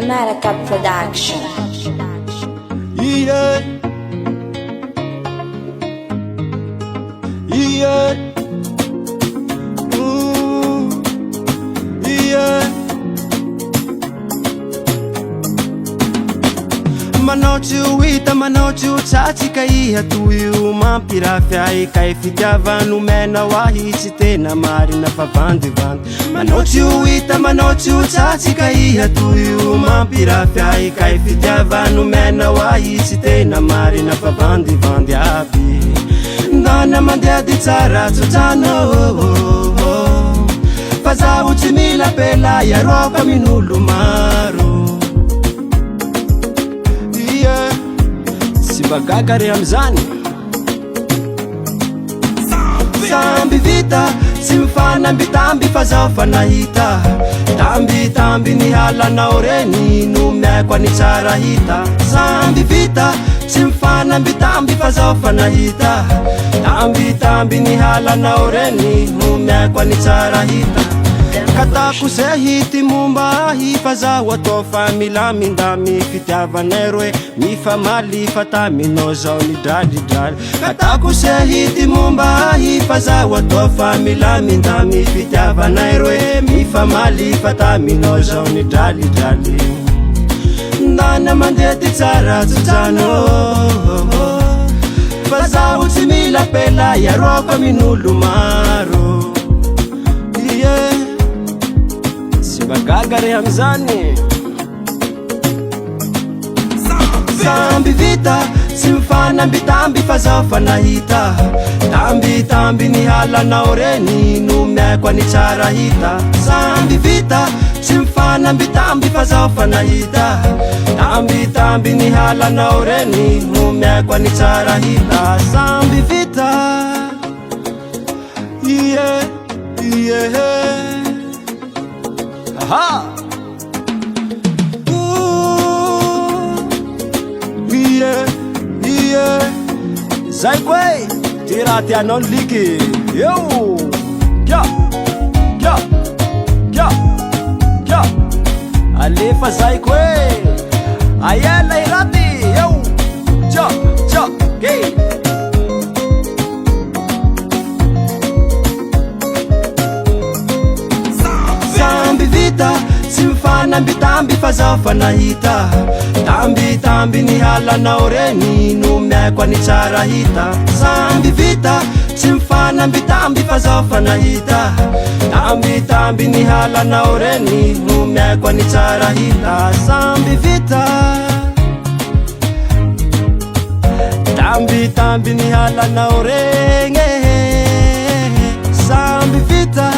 Maracab Production. Yeah. Yeah. Ooh. Yeah. Manoty hita manoty tsatsika iha toy io mampirafy ahy kay fitiavano mena hoahy tsy tena marina fa vandivandy. Manoty hita manoty tsatsika iha toy io mampirafy ahy kay fitiavano mena hoahy tsy tena marina fa vandivandy aby. Ndana mandeha di tsara tsotrano fa zaho tsy mila pela iaroko amin'olo maro. Bagagary amizany samby vita tsy mifanambitamby fa zaho fa nahita tambitamby ny halanao reny no miaiko any tsara hita. Samby vita tsy mifanambitamby fa zaho fa nahita tambitamby ny halanao reny no miaiko any tsara hita. Katako se hity momba ahy fa zaho atao fa milamindamy fitiavanay roe mifamaly fa taminao zao ny dralidraly. Katako se hity momba ahy fa zaho atao fa milamindamy fitiavanay roe mifamaly fa taminao zao ny dralidraly. Ndana mandeha ty tsara tsotrano fa zaho tsy mila pela iaroko amin'olo maro. Bagagary amizany samby vita tsy mifanambitamby fa zaho fa nahita tambitamby ny halanao reny no miaiko any tsara hita. Samby vita tsy mifanambitamby fa zaho fa nahita tambitamby ny halanao reny no miaiko any tsara hita. Samby vita yeah, yeah. Aha! Ooh, yeah, yeah. Zay koe, ty raha tianao liky. Yo! Kya! Kya! Kya! Kya! Alefa zay koe. Ayela iraty. Yo! Kya! Kya! Gay! Tsy mifanambitamby fa zaho fa nahita tambitamby ny halanao reny no miaiko any tsara hita. Samby vita tsy mifanambitamby fa zaho fa nahita tambitamby ny halanao reny no miaiko any tsara hita. Samby vita tambitamby ny halanao reny. Samby vita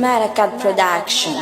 Maracab Production.